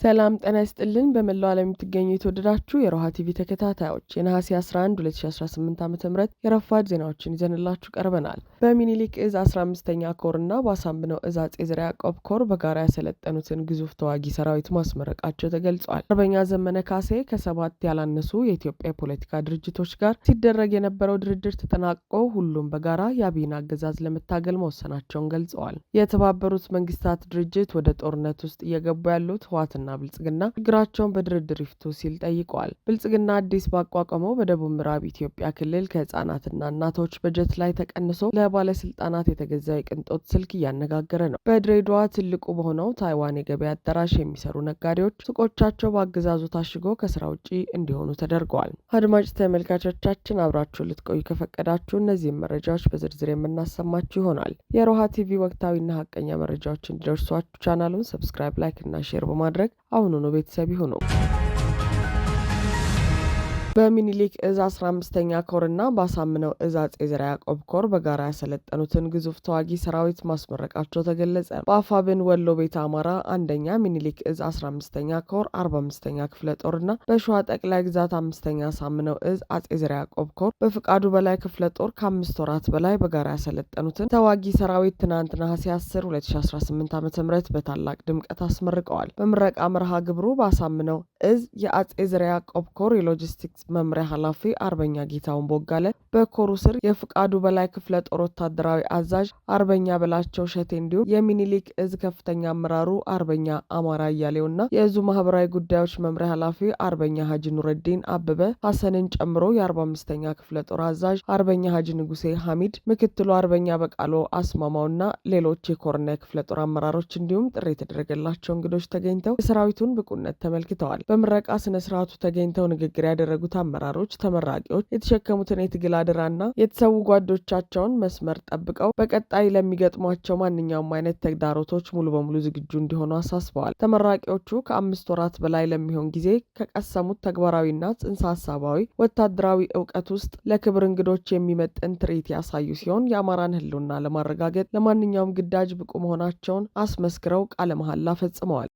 ሰላም ጤና ይስጥልን በመላው ዓለም የምትገኙ የተወደዳችሁ የሮሃ ቲቪ ተከታታዮች የነሐሴ 11 2018 ዓ.ም የረፋድ ዜናዎችን ይዘንላችሁ ቀርበናል። በሚኒሊክ እዝ 15ኛ ኮርና በአሳምነው እዝ አጼ ዘርዓ ያዕቆብ ኮር በጋራ ያሰለጠኑትን ግዙፍ ተዋጊ ሰራዊት ማስመረቃቸው ተገልጿል። አርበኛ ዘመነ ካሴ ከሰባት ያላነሱ የኢትዮጵያ የፖለቲካ ድርጅቶች ጋር ሲደረግ የነበረው ድርድር ተጠናቆ ሁሉም በጋራ የአብይን አገዛዝ ለመታገል መወሰናቸውን ገልጸዋል። የተባበሩት መንግስታት ድርጅት ወደ ጦርነት ውስጥ እየገቡ ያሉት ህወሓትና ብልጽግና ችግራቸውን በድርድር ይፍቱ ሲል ጠይቀዋል። ብልጽግና አዲስ ባቋቋመው በደቡብ ምዕራብ ኢትዮጵያ ክልል ከህፃናትና እናቶች በጀት ላይ ተቀንሶ ለባለስልጣናት የተገዛው የቅንጦት ስልክ እያነጋገረ ነው። በድሬዳዋ ትልቁ በሆነው ታይዋን የገበያ አዳራሽ የሚሰሩ ነጋዴዎች ሱቆቻቸው በአገዛዙ ታሽጎ ከስራ ውጪ እንዲሆኑ ተደርገዋል። አድማጭ ተመልካቾቻችን አብራችሁ ልትቆዩ ከፈቀዳችሁ እነዚህም መረጃዎች በዝርዝር የምናሰማችሁ ይሆናል። የሮሃ ቲቪ ወቅታዊና ሀቀኛ መረጃዎች እንዲደርሷችሁ ቻናሉን ሰብስክራይብ፣ ላይክ እና ሼር በማድረግ አሁኑኑ ቤተሰብ ይሁኑ። በሚኒሊክ እዝ 15ኛ ኮርና በአሳምነው እዝ አጼ ዘርዓ ያዕቆብ ኮር በጋራ ያሰለጠኑትን ግዙፍ ተዋጊ ሰራዊት ማስመረቃቸው ተገለጸ። በአፋብን ወሎ ቤተ አማራ አንደኛ ሚኒሊክ እዝ 15ኛ ኮር 45ኛ ክፍለ ጦርና በሸዋ ጠቅላይ ግዛት 5ኛ አሳምነው እዝ አጼ ዘርዓ ያዕቆብ ኮር በፍቃዱ በላይ ክፍለ ጦር ከ5 ወራት በላይ በጋራ ያሰለጠኑትን ተዋጊ ሰራዊት ትናንት ነሐሴ 10 2018 ዓ.ም በታላቅ ድምቀት አስመርቀዋል። በምረቃ መርሃ ግብሩ በአሳምነው እዝ የአጼ ዘርዓ ያዕቆብ ኮር የሎጂስቲክስ መምሪያ ኃላፊ አርበኛ ጌታውን ቦጋለ፣ በኮሩ ስር የፍቃዱ በላይ ክፍለ ጦር ወታደራዊ አዛዥ አርበኛ በላቸው ሸቴ እንዲሁም የሚኒሊክ እዝ ከፍተኛ አመራሩ አርበኛ አማራ እያሌውና የእዙ ማህበራዊ ጉዳዮች መምሪያ ኃላፊ አርበኛ ሀጂ ኑረዲን አበበ ሐሰንን ጨምሮ የ45ኛ ክፍለ ጦር አዛዥ አርበኛ ሀጂ ንጉሴ ሐሚድ፣ ምክትሉ አርበኛ በቃሎ አስማማውና ሌሎች የኮርና የክፍለ ጦር አመራሮች እንዲሁም ጥሪ የተደረገላቸው እንግዶች ተገኝተው የሰራዊቱን ብቁነት ተመልክተዋል። በምረቃ ስነ ስርዓቱ ተገኝተው ንግግር ያደረጉት አመራሮች ተመራቂዎች የተሸከሙትን የትግል አደራና የተሰዉ ጓዶቻቸውን መስመር ጠብቀው በቀጣይ ለሚገጥሟቸው ማንኛውም አይነት ተግዳሮቶች ሙሉ በሙሉ ዝግጁ እንዲሆኑ አሳስበዋል። ተመራቂዎቹ ከ5 ወራት በላይ ለሚሆን ጊዜ ከቀሰሙት ተግባራዊና ጽንሰ ሀሳባዊ ወታደራዊ እውቀት ውስጥ ለክብር እንግዶች የሚመጥን ትርኢት ያሳዩ ሲሆን የአማራን ሕልውና ለማረጋገጥ ለማንኛውም ግዳጅ ብቁ መሆናቸውን አስመስክረው ቃለ መሐላ ፈጽመዋል።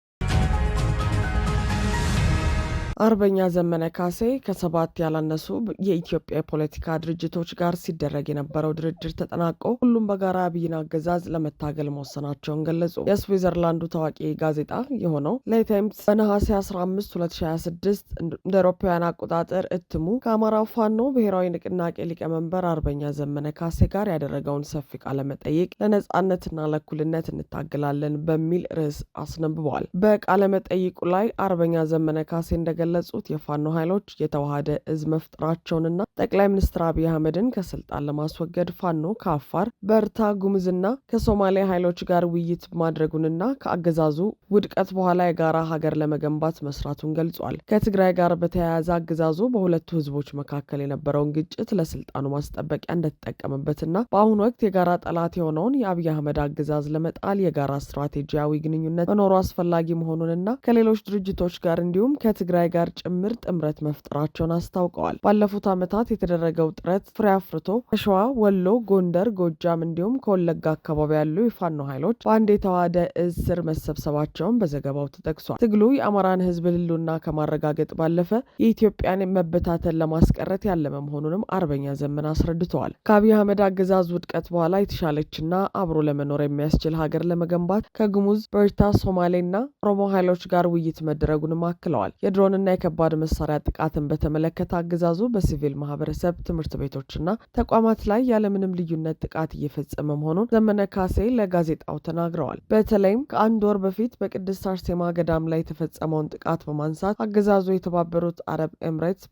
አርበኛ ዘመነ ካሴ ከሰባት ያላነሱ የኢትዮጵያ የፖለቲካ ድርጅቶች ጋር ሲደረግ የነበረው ድርድር ተጠናቆ ሁሉም በጋራ አብይን አገዛዝ ለመታገል መወሰናቸውን ገለጹ። የስዊዘርላንዱ ታዋቂ ጋዜጣ የሆነው ሌታይምስ በነሐሴ 15 2026 እንደ አውሮፓውያን አቆጣጠር እትሙ ከአማራው ፋኖ ብሔራዊ ንቅናቄ ሊቀመንበር አርበኛ ዘመነ ካሴ ጋር ያደረገውን ሰፊ ቃለ መጠይቅ ለነጻነትና ለእኩልነት እንታገላለን በሚል ርዕስ አስነብበዋል። በቃለ መጠይቁ ላይ አርበኛ ዘመነ ካሴ ገለጹት የፋኖ ኃይሎች የተዋሃደ እዝ መፍጠራቸውንና ጠቅላይ ሚኒስትር አብይ አህመድን ከስልጣን ለማስወገድ ፋኖ ከአፋር በርታ ጉምዝና ከሶማሊያ ኃይሎች ጋር ውይይት ማድረጉንና ከአገዛዙ ውድቀት በኋላ የጋራ ሀገር ለመገንባት መስራቱን ገልጿል። ከትግራይ ጋር በተያያዘ አገዛዙ በሁለቱ ህዝቦች መካከል የነበረውን ግጭት ለስልጣኑ ማስጠበቂያ እንደተጠቀመበትና በአሁኑ ወቅት የጋራ ጠላት የሆነውን የአብይ አህመድ አገዛዝ ለመጣል የጋራ ስትራቴጂያዊ ግንኙነት መኖሩ አስፈላጊ መሆኑንና ከሌሎች ድርጅቶች ጋር እንዲሁም ከትግራይ ጋር ጭምር ጥምረት መፍጠራቸውን አስታውቀዋል። ባለፉት ዓመታት የተደረገው ጥረት ፍሬ አፍርቶ ከሸዋ፣ ወሎ፣ ጎንደር፣ ጎጃም እንዲሁም ከወለጋ አካባቢ ያሉ የፋኖ ኃይሎች በአንድ የተዋሃደ እዝ ስር መሰብሰባቸውን በዘገባው ተጠቅሷል። ትግሉ የአማራን ህዝብ ህልውና ከማረጋገጥ ባለፈ የኢትዮጵያን መበታተን ለማስቀረት ያለመ መሆኑንም አርበኛ ዘመን አስረድተዋል። ከአብይ አህመድ አገዛዝ ውድቀት በኋላ የተሻለችና አብሮ ለመኖር የሚያስችል ሀገር ለመገንባት ከጉሙዝ፣ በርታ፣ ሶማሌና ኦሮሞ ኃይሎች ጋር ውይይት መደረጉንም አክለዋል። የድሮንና የከባድ መሳሪያ ጥቃትን በተመለከተ አገዛዙ በሲቪል ማህበረሰብ ትምህርት ቤቶችና ተቋማት ላይ ያለምንም ልዩነት ጥቃት እየፈጸመ መሆኑን ዘመነ ካሴ ለጋዜጣው ተናግረዋል። በተለይም ከአንድ ወር በፊት በቅድስት አርሴማ ገዳም ላይ የተፈጸመውን ጥቃት በማንሳት አገዛዙ የተባበሩት አረብ ኤምሬትስ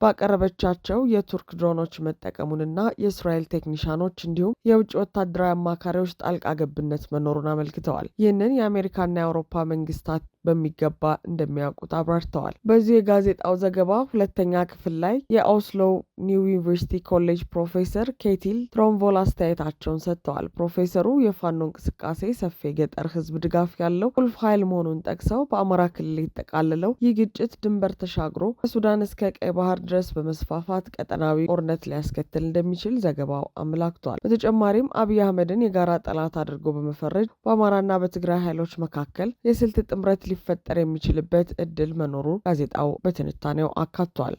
ባቀረበቻቸው የቱርክ ድሮኖች መጠቀሙንና የእስራኤል ቴክኒሻኖች እንዲሁም የውጭ ወታደራዊ አማካሪዎች ጣልቃ ገብነት መኖሩን አመልክተዋል። ይህንን የአሜሪካና የአውሮፓ መንግስታት በሚገባ እንደሚያውቁት አብራርተዋል። በዚህ የጋዜጣው ዘገባ ሁለተኛ ክፍል ላይ የኦስሎ ኒው ዩኒቨርሲቲ ኮሌጅ ፕሮፌሰር ኬቲል ትሮምቮል አስተያየታቸውን ሰጥተዋል። ፕሮፌሰሩ የፋኖ እንቅስቃሴ ሰፊ የገጠር ህዝብ ድጋፍ ያለው ቁልፍ ኃይል መሆኑን ጠቅሰው በአማራ ክልል የተጠቃለለው ይህ ግጭት ድንበር ተሻግሮ ከሱዳን እስከ ቀይ ባህር ድረስ በመስፋፋት ቀጠናዊ ጦርነት ሊያስከትል እንደሚችል ዘገባው አመላክቷል። በተጨማሪም አብይ አህመድን የጋራ ጠላት አድርጎ በመፈረጅ በአማራና በትግራይ ኃይሎች መካከል የስልት ጥምረት ሊፈጠር የሚችልበት እድል መኖሩ ጋዜጣው በትንታኔው አካቷል።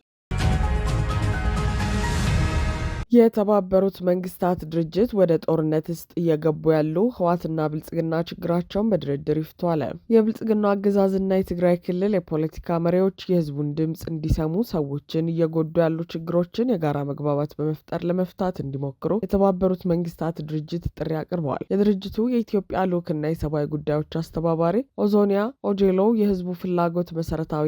የተባበሩት መንግስታት ድርጅት ወደ ጦርነት ውስጥ እየገቡ ያሉ ህወሓትና ብልጽግና ችግራቸውን በድርድር ይፍቱ አለ። የብልጽግናው አገዛዝና የትግራይ ክልል የፖለቲካ መሪዎች የህዝቡን ድምፅ እንዲሰሙ ሰዎችን እየጎዱ ያሉ ችግሮችን የጋራ መግባባት በመፍጠር ለመፍታት እንዲሞክሩ የተባበሩት መንግስታት ድርጅት ጥሪ አቅርበዋል። የድርጅቱ የኢትዮጵያ ልዑክና የሰብአዊ ጉዳዮች አስተባባሪ ኦዞኒያ ኦጄሎ የህዝቡ ፍላጎት መሰረታዊ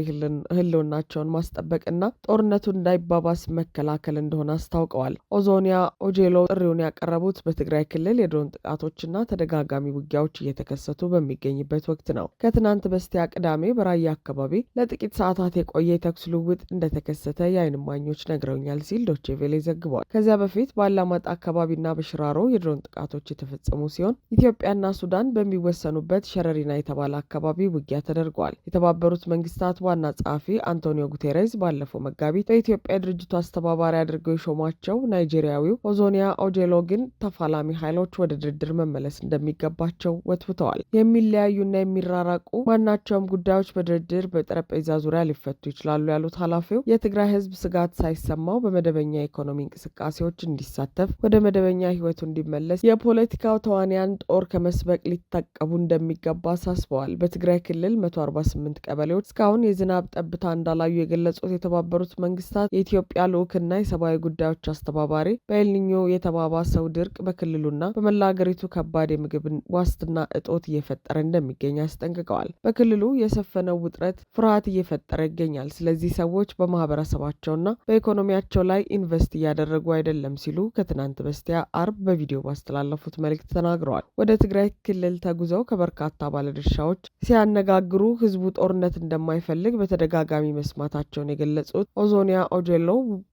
ህልውናቸውን ማስጠበቅና ጦርነቱን እንዳይባባስ መከላከል እንደሆነ አስታውቀዋል። ኦዞኒያ ኦጄሎ ጥሪውን ያቀረቡት በትግራይ ክልል የድሮን ጥቃቶችና ተደጋጋሚ ውጊያዎች እየተከሰቱ በሚገኝበት ወቅት ነው። ከትናንት በስቲያ ቅዳሜ በራያ አካባቢ ለጥቂት ሰዓታት የቆየ የተኩስ ልውውጥ እንደተከሰተ የዓይን እማኞች ነግረውኛል ሲል ዶቼ ቬለ ዘግቧል። ከዚያ በፊት በአላማጣ አካባቢና በሽራሮ የድሮን ጥቃቶች የተፈጸሙ ሲሆን ኢትዮጵያና ሱዳን በሚወሰኑበት ሸረሪና የተባለ አካባቢ ውጊያ ተደርጓል። የተባበሩት መንግስታት ዋና ጸሐፊ አንቶኒዮ ጉቴሬዝ ባለፈው መጋቢት በኢትዮጵያ የድርጅቱ አስተባባሪ አድርገው የሾሟቸው ናይጄሪያዊው ኦዞኒያ ኦጄሎ ግን ተፋላሚ ኃይሎች ወደ ድርድር መመለስ እንደሚገባቸው ወትውተዋል። የሚለያዩና የሚራራቁ ማናቸውም ጉዳዮች በድርድር በጠረጴዛ ዙሪያ ሊፈቱ ይችላሉ ያሉት ኃላፊው የትግራይ ህዝብ ስጋት ሳይሰማው በመደበኛ የኢኮኖሚ እንቅስቃሴዎች እንዲሳተፍ፣ ወደ መደበኛ ህይወቱ እንዲመለስ የፖለቲካው ተዋንያን ጦር ከመስበቅ ሊታቀቡ እንደሚገባ አሳስበዋል። በትግራይ ክልል 148 ቀበሌዎች እስካሁን የዝናብ ጠብታ እንዳላዩ የገለጹት የተባበሩት መንግስታት የኢትዮጵያ ልዑክና የሰብአዊ ጉዳዮች አስተባባሪ በኤልኒኞ የተባባሰው ድርቅ በክልሉና በመላ ሀገሪቱ ከባድ የምግብ ዋስትና እጦት እየፈጠረ እንደሚገኝ አስጠንቅቀዋል። በክልሉ የሰፈነው ውጥረት ፍርሃት እየፈጠረ ይገኛል። ስለዚህ ሰዎች በማህበረሰባቸውና በኢኮኖሚያቸው ላይ ኢንቨስት እያደረጉ አይደለም ሲሉ ከትናንት በስቲያ አርብ በቪዲዮ ባስተላለፉት መልእክት ተናግረዋል። ወደ ትግራይ ክልል ተጉዘው ከበርካታ ባለድርሻዎች ሲያነጋግሩ ህዝቡ ጦርነት እንደማይፈልግ በተደጋጋሚ መስማታቸውን የገለጹት ኦዞኒያ ኦጄሎ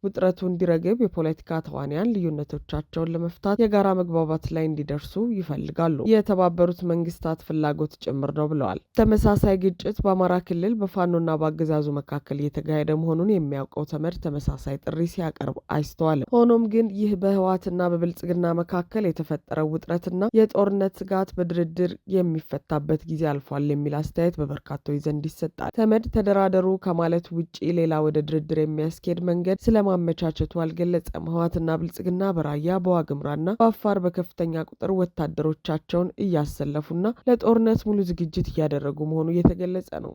ውጥረቱ እንዲረግብ የፖለቲካ ተዋንያን ልዩነቶቻቸውን ለመፍታት የጋራ መግባባት ላይ እንዲደርሱ ይፈልጋሉ። የተባበሩት መንግስታት ፍላጎት ጭምር ነው ብለዋል። ተመሳሳይ ግጭት በአማራ ክልል በፋኖና በአገዛዙ መካከል እየተካሄደ መሆኑን የሚያውቀው ተመድ ተመሳሳይ ጥሪ ሲያቀርብ አይስተዋልም። ሆኖም ግን ይህ በህወሓትና በብልጽግና መካከል የተፈጠረው ውጥረትና የጦርነት ስጋት በድርድር የሚፈታበት ጊዜ አልፏል የሚል አስተያየት በበርካቶች ዘንድ ይሰጣል። ተመድ ተደራደሩ ከማለት ውጪ ሌላ ወደ ድርድር የሚያስኬድ መንገድ ስለማመቻቸቱ አልገለጸም። ህወሓትና ብልጽግና በራያ በዋግምራና በአፋር በከፍተኛ ቁጥር ወታደሮቻቸውን እያሰለፉና ለጦርነት ሙሉ ዝግጅት እያደረጉ መሆኑ እየተገለጸ ነው።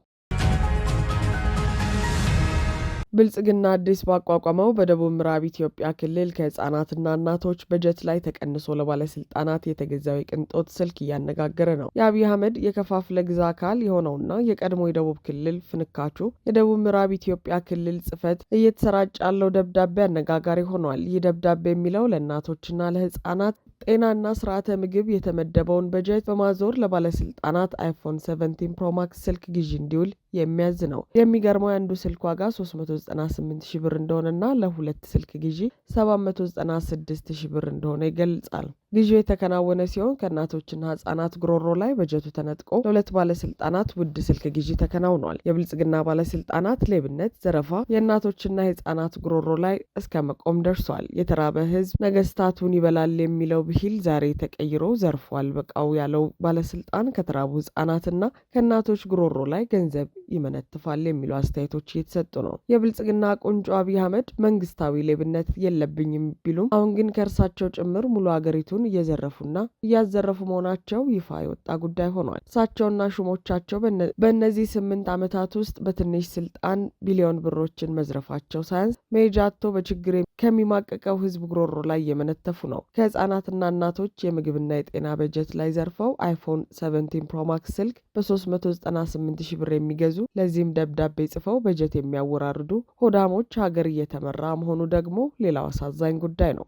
ብልጽግና አዲስ ባቋቋመው በደቡብ ምዕራብ ኢትዮጵያ ክልል ከህጻናትና እናቶች በጀት ላይ ተቀንሶ ለባለስልጣናት የተገዛው የቅንጦት ስልክ እያነጋገረ ነው። የአብይ አህመድ የከፋፍለ ግዛ አካል የሆነውና የቀድሞ የደቡብ ክልል ፍንካቹ የደቡብ ምዕራብ ኢትዮጵያ ክልል ጽህፈት እየተሰራጨ ያለው ደብዳቤ አነጋጋሪ ሆኗል። ይህ ደብዳቤ የሚለው ለእናቶችና ለህጻናት ጤናና ስርዓተ ምግብ የተመደበውን በጀት በማዞር ለባለስልጣናት አይፎን 17 ፕሮማክስ ስልክ ግዢ እንዲውል የሚያዝ ነው። የሚገርመው የአንዱ ስልክ ዋጋ 398 ሺህ ብር እንደሆነና ለሁለት ስልክ ግዢ 796 ሺህ ብር እንደሆነ ይገልጻል። ግዢው የተከናወነ ሲሆን ከእናቶችና ህጻናት ጉሮሮ ላይ በጀቱ ተነጥቆ ለሁለት ባለስልጣናት ውድ ስልክ ግዢ ተከናውኗል። የብልጽግና ባለስልጣናት ሌብነት፣ ዘረፋ የእናቶችና የህጻናት ጉሮሮ ላይ እስከ መቆም ደርሷል። የተራበ ህዝብ ነገስታቱን ይበላል የሚለው ብሂል ዛሬ ተቀይሮ ዘርፏል በቃው ያለው ባለስልጣን ከተራቡ ህጻናትና ከእናቶች ጉሮሮ ላይ ገንዘብ ይመነትፋል የሚሉ አስተያየቶች እየተሰጡ ነው። የብልጽግና ቁንጮ አብይ አህመድ መንግስታዊ ሌብነት የለብኝም ቢሉም አሁን ግን ከእርሳቸው ጭምር ሙሉ ሀገሪቱን እየዘረፉና እያዘረፉ መሆናቸው ይፋ የወጣ ጉዳይ ሆኗል። እሳቸውና ሹሞቻቸው በእነዚህ 8 ዓመታት ውስጥ በትንሽ ስልጣን ቢሊዮን ብሮችን መዝረፋቸው ሳያንስ መሄጃ አጥቶ በችግር ከሚማቀቀው ህዝብ ጉሮሮ ላይ እየመነተፉ ነው። ከህጻናትና እናቶች የምግብና የጤና በጀት ላይ ዘርፈው አይፎን 17 ፕሮማክስ ስልክ በ398 ሺህ ብር የሚገዙ ለዚህም ደብዳቤ ጽፈው በጀት የሚያወራርዱ ሆዳሞች ሀገር እየተመራ መሆኑ ደግሞ ሌላው አሳዛኝ ጉዳይ ነው።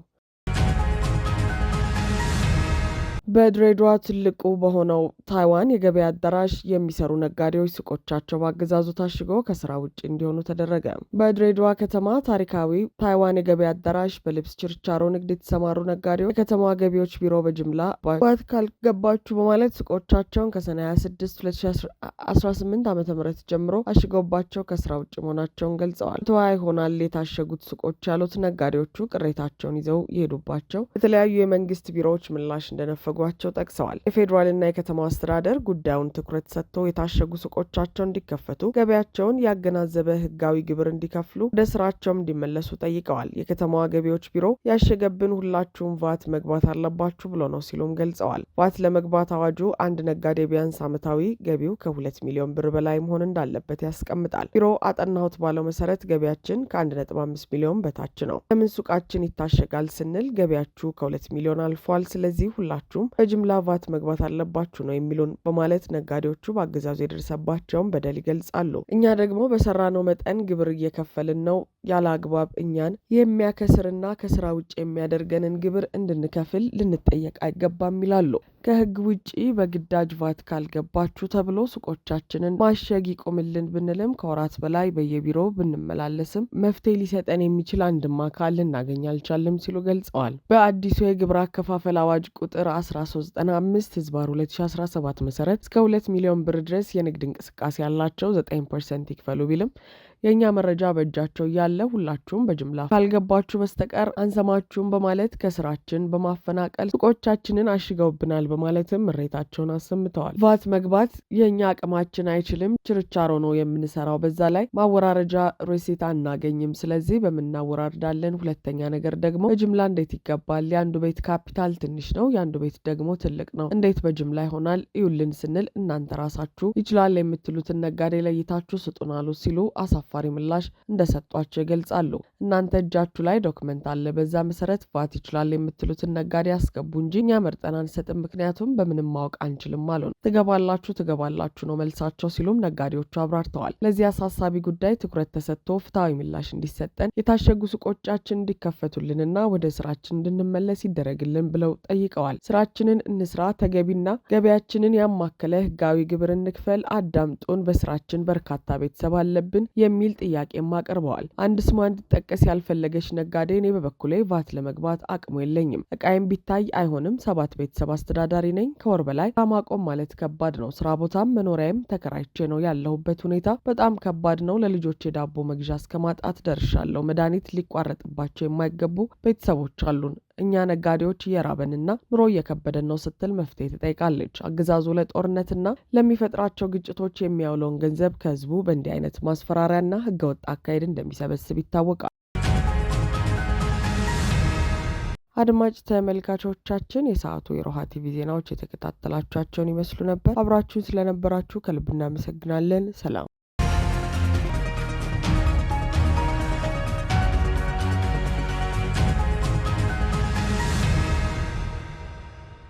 በድሬዳዋ ትልቁ በሆነው ታይዋን የገበያ አዳራሽ የሚሰሩ ነጋዴዎች ሱቆቻቸው በአገዛዙ ታሽገው ከስራ ውጭ እንዲሆኑ ተደረገ። በድሬዳዋ ከተማ ታሪካዊ ታይዋን የገበያ አዳራሽ በልብስ ችርቻሮ ንግድ የተሰማሩ ነጋዴዎች የከተማዋ ገቢዎች ቢሮ በጅምላ ባት ካልገባችሁ በማለት ሱቆቻቸውን ከሰኔ 26 2018 ዓ.ም ጀምሮ አሽገውባቸው ከስራ ውጭ መሆናቸውን ገልጸዋል። ተዋ ይሆናል የታሸጉት ሱቆች ያሉት ነጋዴዎቹ ቅሬታቸውን ይዘው የሄዱባቸው የተለያዩ የመንግስት ቢሮዎች ምላሽ እንደነፈጉ እንደነፈጓቸው ጠቅሰዋል። የፌዴራልና የከተማ አስተዳደር ጉዳዩን ትኩረት ሰጥቶ የታሸጉ ሱቆቻቸው እንዲከፈቱ፣ ገበያቸውን ያገናዘበ ህጋዊ ግብር እንዲከፍሉ፣ ወደ ስራቸውም እንዲመለሱ ጠይቀዋል። የከተማዋ ገቢዎች ቢሮ ያሸገብን ሁላችሁም ቫት መግባት አለባችሁ ብሎ ነው ሲሉም ገልጸዋል። ቫት ለመግባት አዋጁ አንድ ነጋዴ ቢያንስ ዓመታዊ ገቢው ከ2 ሚሊዮን ብር በላይ መሆን እንዳለበት ያስቀምጣል። ቢሮ አጠናሁት ባለው መሰረት ገቢያችን ከ1.5 ሚሊዮን በታች ነው። ለምን ሱቃችን ይታሸጋል ስንል ገቢያችሁ ከ2 ሚሊዮን አልፏል፣ ስለዚህ ሁላችሁም በጅምላ ቫት መግባት አለባችሁ ነው የሚሉን በማለት ነጋዴዎቹ በአገዛዙ የደረሰባቸውን በደል ይገልጻሉ። እኛ ደግሞ በሰራነው መጠን ግብር እየከፈልን ነው። ያለ አግባብ እኛን የሚያከስርና ከስራ ውጭ የሚያደርገንን ግብር እንድንከፍል ልንጠየቅ አይገባም ይላሉ። ከህግ ውጪ በግዳጅ ቫት ካልገባችሁ ተብሎ ሱቆቻችንን ማሸግ ይቆምልን ብንልም ከወራት በላይ በየቢሮው ብንመላለስም መፍትሄ ሊሰጠን የሚችል አንድም አካል ልናገኝ አልቻልም ሲሉ ገልጸዋል። በአዲሱ የግብር አከፋፈል አዋጅ ቁጥር 1395/2017 መሰረት እስከ 2 ሚሊዮን ብር ድረስ የንግድ እንቅስቃሴ ያላቸው 9% ይክፈሉ ቢልም የኛ መረጃ በእጃቸው ያለ ሁላችሁም በጅምላ ካልገባችሁ በስተቀር አንሰማችሁም በማለት ከስራችን በማፈናቀል ሱቆቻችንን አሽገውብናል በማለትም ምሬታቸውን አሰምተዋል። ቫት መግባት የኛ አቅማችን አይችልም፣ ችርቻሮ ነው የምንሰራው፣ በዛ ላይ ማወራረጃ ሬሲት አናገኝም፣ ስለዚህ በምናወራርዳለን። ሁለተኛ ነገር ደግሞ በጅምላ እንዴት ይገባል? የአንዱ ቤት ካፒታል ትንሽ ነው፣ የአንዱ ቤት ደግሞ ትልቅ ነው፣ እንዴት በጅምላ ይሆናል? እዩልን ስንል እናንተ ራሳችሁ ይችላል የምትሉትን ነጋዴ ለይታችሁ ስጡን አሉ ሲሉ አሳፋሪ ምላሽ እንደሰጧቸው ይገልጻሉ። እናንተ እጃችሁ ላይ ዶክመንት አለ፣ በዛ መሰረት ቫት ይችላል የምትሉትን ነጋዴ አስገቡ እንጂ እኛ መርጠን አንሰጥም፣ ምክንያቱም በምንም ማወቅ አንችልም አሉ። ትገባላችሁ ነው መልሳቸው ሲሉም ነጋዴዎቹ አብራርተዋል። ለዚህ አሳሳቢ ጉዳይ ትኩረት ተሰጥቶ ፍትሐዊ ምላሽ እንዲሰጠን፣ የታሸጉ ሱቆቻችን እንዲከፈቱልንና ወደ ስራችን እንድንመለስ ይደረግልን ብለው ጠይቀዋል። ስራችንን እንስራ፣ ተገቢና ገበያችንን ያማከለ ህጋዊ ግብር እንክፈል፣ አዳምጡን፣ በስራችን በርካታ ቤተሰብ አለብን የሚል ጥያቄም አቅርበዋል። አንድ ስሟ እንድጠቀስ ያልፈለገች ነጋዴ እኔ በበኩሌ ቫት ለመግባት አቅሙ የለኝም፣ እቃይም ቢታይ አይሆንም፣ 7 ቤተሰብ አስተዳዳሪ ነኝ፣ ከወር በላይ ማቆም ማለት ከባድ ነው፣ ስራ ቦታም መኖሪያም ተከራይቼ ነው፣ ያለሁበት ሁኔታ በጣም ከባድ ነው፣ ለልጆቼ ዳቦ መግዣ እስከ ማጣት ደርሻለሁ፣ መድኃኒት ሊቋረጥባቸው የማይገቡ ቤተሰቦች አሉን፣ እኛ ነጋዴዎች እየራበንና ኑሮ እየከበደን ነው ስትል መፍትሄ ትጠይቃለች። አገዛዙ ለጦርነትና ለሚፈጥራቸው ግጭቶች የሚያውለውን ገንዘብ ከህዝቡ በእንዲህ አይነት ማስፈራሪያና ህገወጥ አካሄድ እንደሚሰበስብ ይታወቃል። አድማጭ ተመልካቾቻችን የሰዓቱ የሮሃ ቲቪ ዜናዎች የተከታተላችኋቸውን ይመስሉ ነበር። አብራችሁን ስለነበራችሁ ከልብ እናመሰግናለን። ሰላም።